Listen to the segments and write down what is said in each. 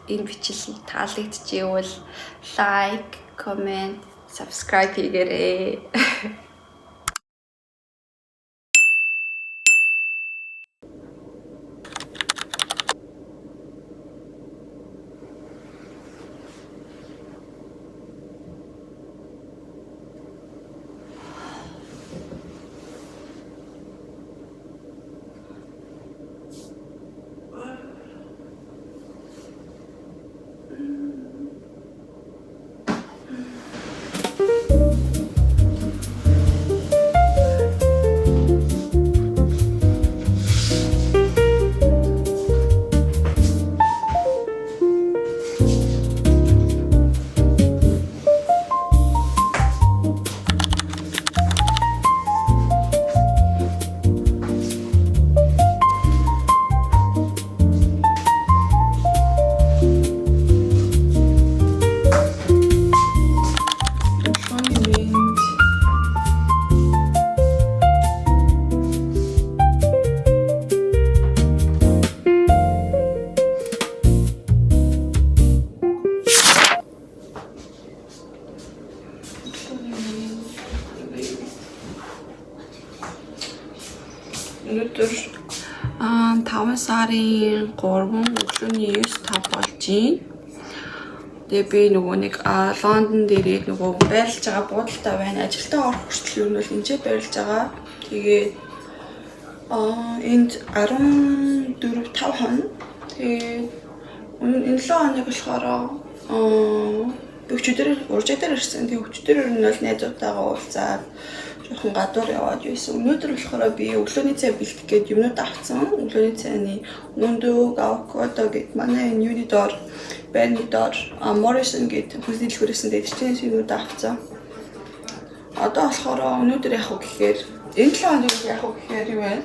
энэ бичлэг таалагдчихвэл лайк, коммент, subscribe хийгээрэй. Өнөөдөр 5 сарын 3 өглөөний 9:05 болж байна. Тэгээ би нөгөө нэг Лондон дээрээ нөгөө байрлаж байгаа буудалтай байна. Ажилдаа орох хүртэл юу нь бол энд байрлаж байгаа. Тэгээд энд 14-5 хоног. Тэгээд энэ 7 хоног болохоор би өчигдөр уржидаар ирсэн. Тэгээд өчигдөр нь бол найзуудтайгаа уулзаад жоохон гадуур яваад байсан. Өнөөдөр болохоор би өглөөний цай бэлтгэх гээд юмнууд авсан. Өглөөний цайны өндөг, авокадо гэд манай энэ юуны доор байрны доор Morrison гэд хүсний дэлгүүрээсэн дэвчтэнс юмнууд авсан. Одоо болохоор өнөөдөр яах вэ гэхээр энэ 7 хоног яах вэ гэхээр юу вэ?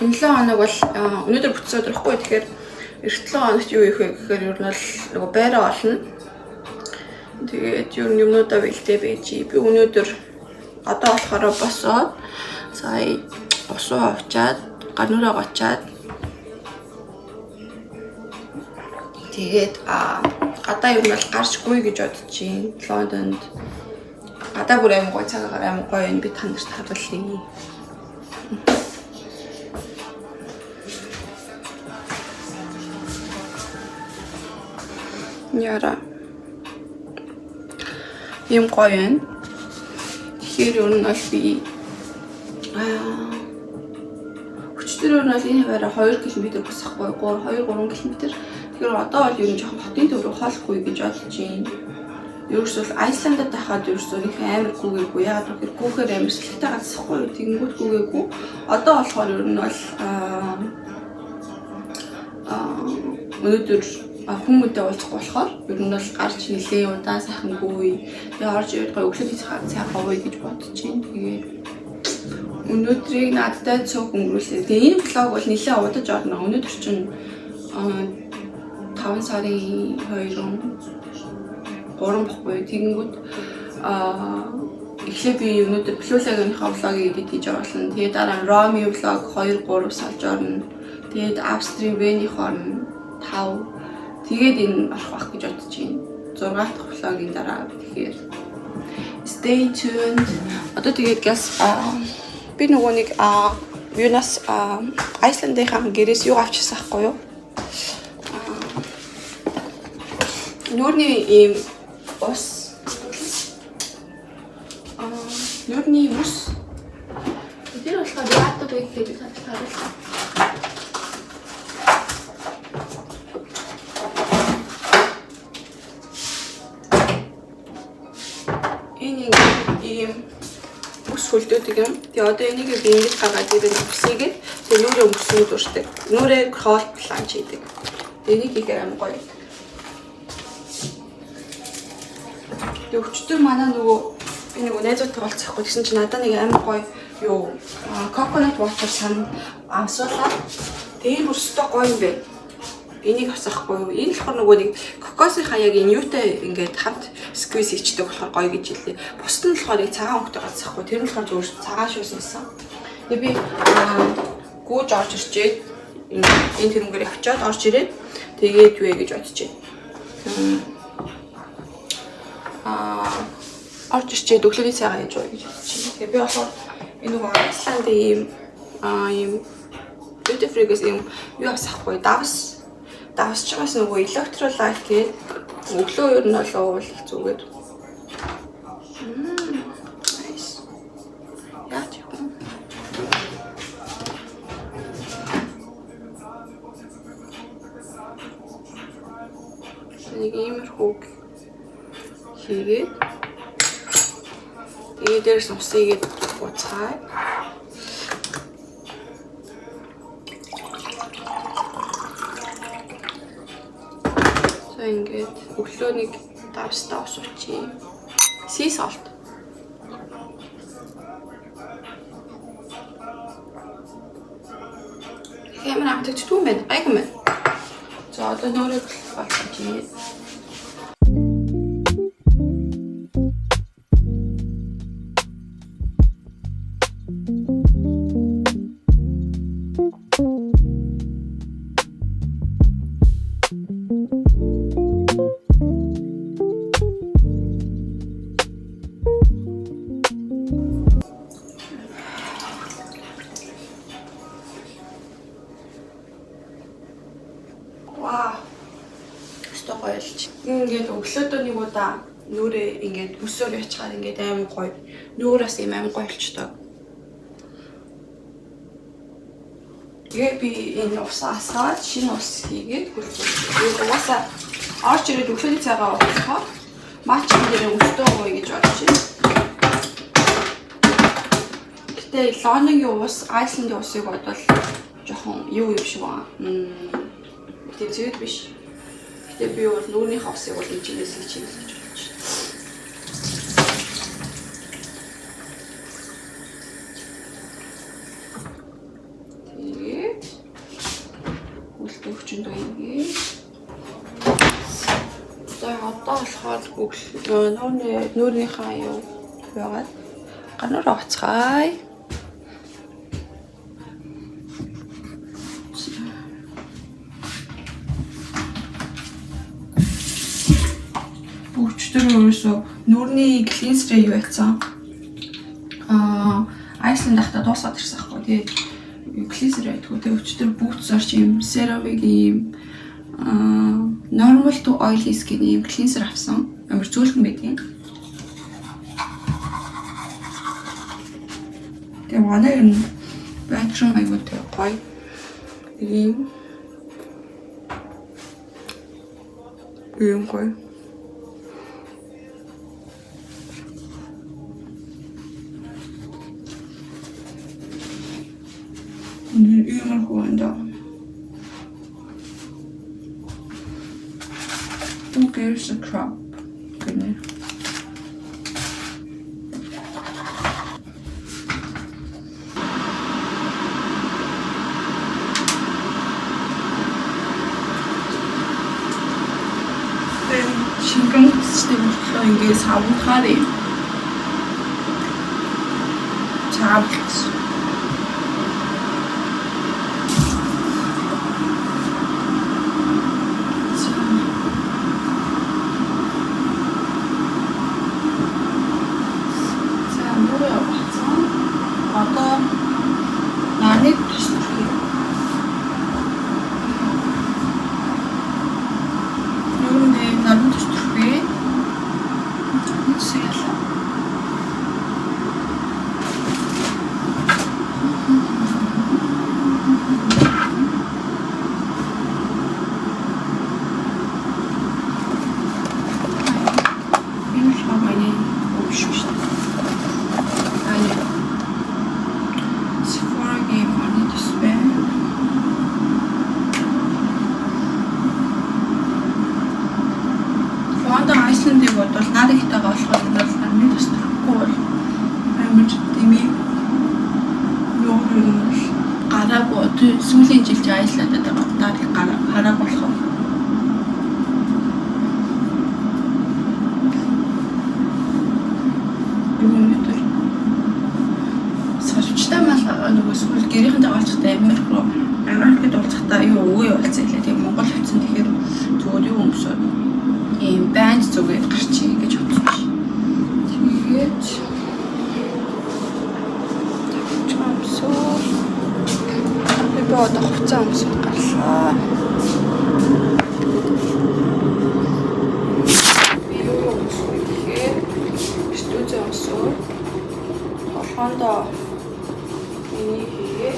Энэ 7 хоног бол өнөөдөр бүтсэн өдрөхгүй. Тэгэхээр эх 7 хоногт юу хийх вэ гэхээр ер нь бол нөгөө байраа олно. Тэгээд ер нь юмнуудаа бэлтээ байж. Би өнөөдөр одоо болохоор босоод сая босоо авчаад гануураа гочаад тэгээд гадаа ер нь бол гарчгүй гэж бодож байна. Лондонд гадаа бүр аим гой цагаагаар аим гоё энэ би танарт харуулъя. Яра юм гоё юм. Тэгэхээр ер нь бол би өчтөр нь бол энэ бараа 2 км босохгүй 2-3 км. Тэгэхээр одоо бол ер нь жоохон хотын төв рүү хоолгүй гэж бодож байна. Ерөөсөө Айсландд тахад ерөөсөө их амар гүгээгүй. Яагаад гэвэл гүүхээр амар сэлтэй гацсахгүй тэгэнгүүт гүгээгүй. Одоо болохоор ер нь бол өнөөдөр хүмүүстээ уулзах болохоор ер нь бол гарч нэлээ удаан сайхан гүйе. Тэгээ орж ирээд гоё өглөөний цайхан ууя гэж бодож байна. Тэгээд өнөөдрийг надтай цог өнгөрүүлээ. Тэгээ энэ влог бол нэлээ удаж орно. Өнөөдөр чинь 5 сарын 2 бохгүй. Тэгэнгүүт эхлээ би өнөөдөр Плюлагийнхаа влогийг эдит хийж оруулна. Тэгээ дараа нь Роми влог 2-3 салж орно. Тэгээд Австрийн Вених орно 5. Тэгээд энэ орох байх гэж бодож байна. 6 дахь влогийн дараа. Тэгэхээр stay tuned. Одоо тэгээд газ би нөгөө нэг юунаас Айсландынхаа гэрээс юу авчихсан байхгүй юу? Нүүрний ийм ус нүүрний ус тэр болохоор яадаг вэ гэдэг харуулсан. Энэ ийм ус хөлдөөдөг юм. Тэгээ одоо энийг би ингэж гаргаад ирэн усыгээд тэгээ нүрээ өнгөснөд уршдаг. Нүрээ хоол планч хийдэг. Энийг ихээр ам гоё. Тэгээ өчтөр манай нөгөө би нөгөө найзуудтай уулзахгүй гэсэн чинь надад нэг амар гоё юу coconut water сан амсуулаа. Тэгээ бүр өстой гоё юм бэ. Энийг авсахгүй юу? Энэ болохоор нөгөө нэг кокосынхаа яг энэ юутай ингээд хамт сквиз хийдэг болохоор гоё гэж хэлээ. Бусд нь болохоор цагаан хөнгөтэй гацсахгүй. Тэр нь болохоор зөвхөн цагаан шүүс байсан. Тэгээ би гүүж орж ирчээд энэ тэрнгэр явчаад орж ирээд тэгээд юу вэ гэж бодчихъя. Орж ирчээд өглөөний цагаан хийж байгаа гэж бодчихъя. Тэгээ би болохоор энэ нөгөө Айсландын ийм duty free-гээс ийм юу авсахгүй давс ч бас нөгөө electrolyte гээд өглөө ер нь бол уул зүгээр. Nice. Яач юм. Нэг иймэрхүү хийгээд тэгээд дээрс усыгээд буцгаа. Ингээд өглөөнийг давстаа усуучих. Sea salt. Хэмээн амтагч түн байна. Айгу мэн. За одоо нөрөд болчих. Ингээд өглөөдөө нэг удаа нүрээ ингээд өсөөр яачаар ингээд аим гоё нүураас юм аим гоё болчтой. Тэгээ би энэ усаасаа шинэ ус хийгээд хөлбөрлөө. Угаасаа орж ирээд өглөөний цагаа уухгүй. Мачин дээр өстөө гоё гэж бодож байна. Гэтэ Лонигийн ус, Айсландын усыг бодвол жоохон юу юм шиг байна. Тийм зүйл биш. Тэгээ би бол нүрийн усыг бол энэ чинээс хийж болж байна. Тэгээд үлдээвчэнд үегээ. За одоо болохоор нүрийнхаа юу яагаад ганаар оцгаая. Өөрөөсөө нүрийн клинсрээ юу яцсан. Айсланд дахта дуусаад ирсэн байхгүй. Тэгээд клинсер айтгүй. Тэгээд өчтөр бүүцсарч юм CeraVe ийм normal to oily skin ийм клинсер авсан. Амар зөөлхөн байдгийн. Тэгээд манай энэ батрын аюутай гоё. Ийм гоё. Who gives a crap? Goodness. 신경 쓰면서 이게 사부하래. 잡았어. Өнөөдөр сарвчтай мал нөгөө эсвэл гэрийнхэндээ олцохтой Америкт олцохтой юу өвөө болцсон хэлээ. Тийм Монгол хэлсэн тэгэхээр зүгээр юу өмсөө ийм банд зүгээр гарчий гэж бодсон ш. Тэгээд чамсоо би одоо хувцас өмсөж гарлаа. Би юу өмсөх гэхээр студио өмсөө холхондоо миний хийгээ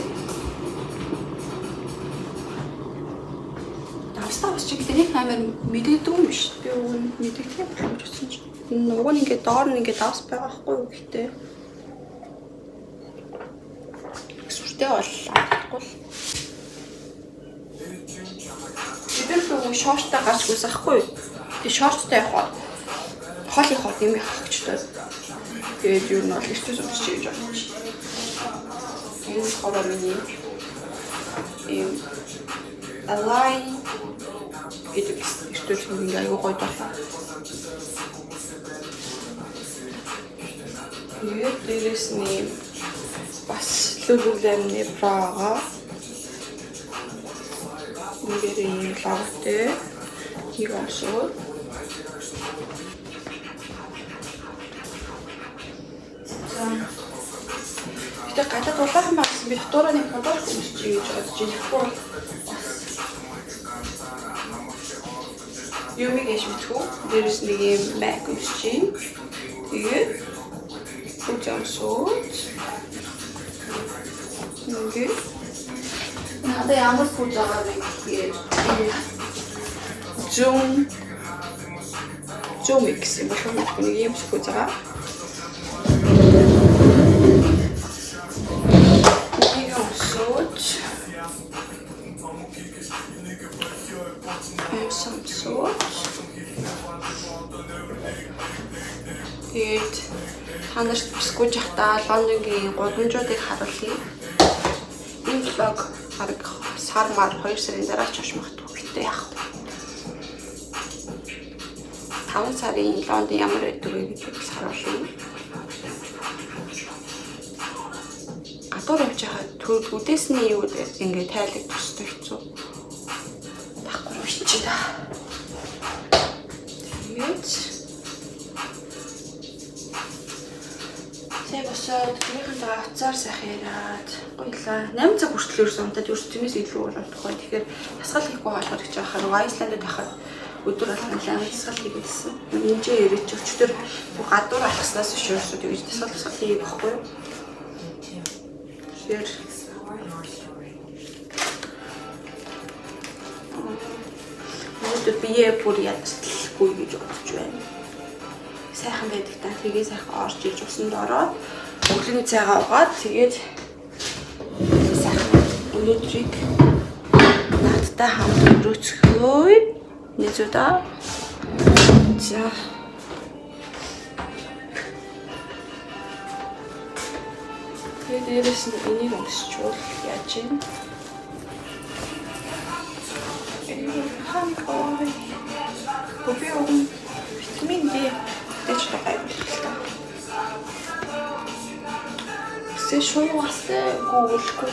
давстаас чи гэдэг нэг амар мэдээдгүй юм биш. Би өгөн мэдээтэй болох гэсэн чинь уг нь ингээд доор нь ингээд давс байгаа байхгүй юу гэхдээ сүртэй боллоо. Бидэр шорттой гарч гүйсэхгүй. Тэг шорттой явах хоолын хот юм хагчтай. Тэгээд юу нь бол ихтэй өмсч гэж бодож. Энэ хороо миний ийм align гэдэг ихтэй юм аягүй гоё болоо. Тэгээд дээрээс нь бас лүлүлэмний прага нэгэрийн лавтай нэг онсоо Гэтэ гадаад улаахан байгсан би дотоороо нэг бодож үзчихье гэж бодож ирэхгүй юм гэж мэдхүү дээрээс нэг юм мак үзчихье тэгээд хүчээсөө ингээд надад ямар фуд байгаа вэ гэхээр зум микс юм болов уу нэг юм фуд байгаа. Тэгээд та нарт бискүүж явахдаа Лондонгийн гудамжуудыг харуулъя. Энэ влог хараг сармаар 2 сарын дараа ч очмох төвхтэй яах вэ? 5 сарын Лондон ямар байдаг вэ гэдгийг харуулъя. Гадуур явж байхад төдөөсний юу ингээд тайлбар төстэй хэцүү. Тахгүй бичиж та. Тэгээд босоод гэрийнхэнтэйгээ уцаар сайхан яриад гоёлаа. 8 цаг хүртэл ерөөсөн унтаад тэрнээс илүү болов тухай. Тэгэхээр дасгал хийхгүй болохоор гэж яхаар Айсландд байхад өдөр болгон дасгал хийгээдсэн. Энэжээ ирээд ч өчтөр гадуур алхаснаас биш ерөөсөө тэгж дасгал хийх байхгүй юу? Тэгэхээр өнөөдөр бие бүр ядчихгүй гэж бодож байна. Сайхан байдаг та тэгээ сайхан орж иж усанд ороод өглөөний цайгаа угаад тэгээд сайхан өнөөдрийг надтай хамт өнгөрөөцгөө нэзүда за тэгээд дээрээс нь энийг өмсчүүл яаж юм хангой бобион витамин D гэж байгаа. Се шуйвастай гүйлэхгүй.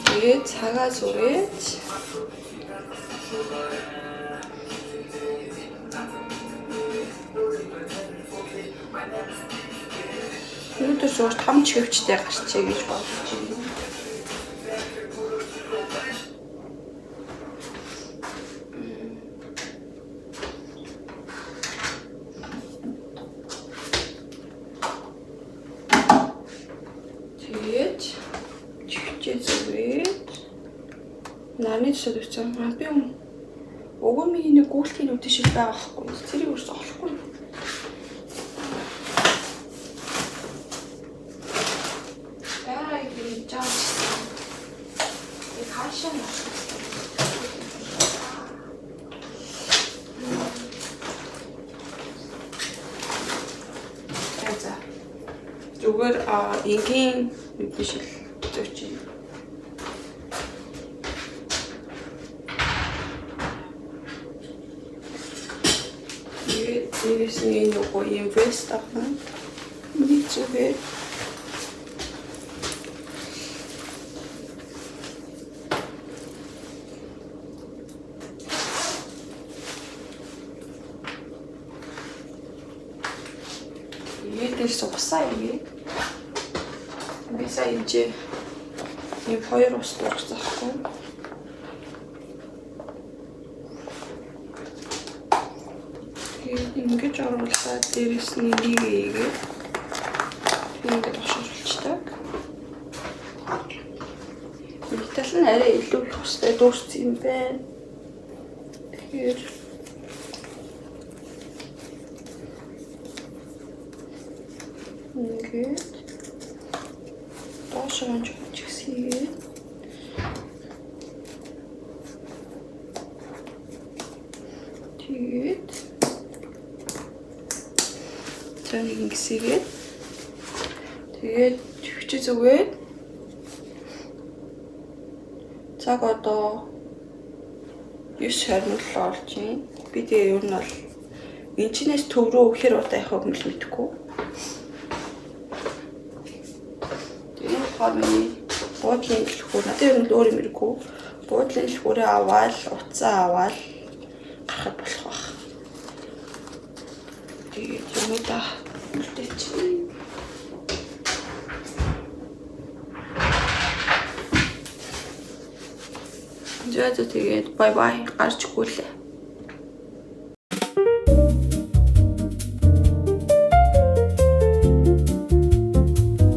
Тэгээд цагаа зүрээд өнөөдөр зур том чивчтэй гарчээ гэж бодож байна. Нарны төсөд өгсөн. Би өгөө миний нэг гүйлтийн үдэ шиг байгаа байхгүй. Тэрийг өрс олохгүй. Бай жаач. И хаашаа зүгээр ингийн үдэ шиг төч. Дээрээс нь нөгөө юм вест авах. Нэг зүгээр. Дээрээс угсаа юм. Би сая энэ хоёр ус дурсахгүй. Ингэж оруулаад дээрээс нь нэг ийгээ ингэж бошруулчихдаг. Метал нь арай илүү их устай дүүрсэн юм байна. Тэгэхээр ингээд доошоо чигсээ. Тэгээд цааны ингэсгээд тэгээд төвчөө зүгээд цаг одоо 9:27 болж байна. Би тэгээ ер нь бол энэчнээс төв рүү хэр удаа явах юм л мэдэхгүй. Тэгээд хавны буудлын дэлгүүр надад ер нь өөр юм хэрэггүй. Буудлын дэлгүүрээ аваад утсаа аваад гарах болох байх. Тэгээд юм да үлдээчих. Тэгээд бай бай гарч гүйлээ.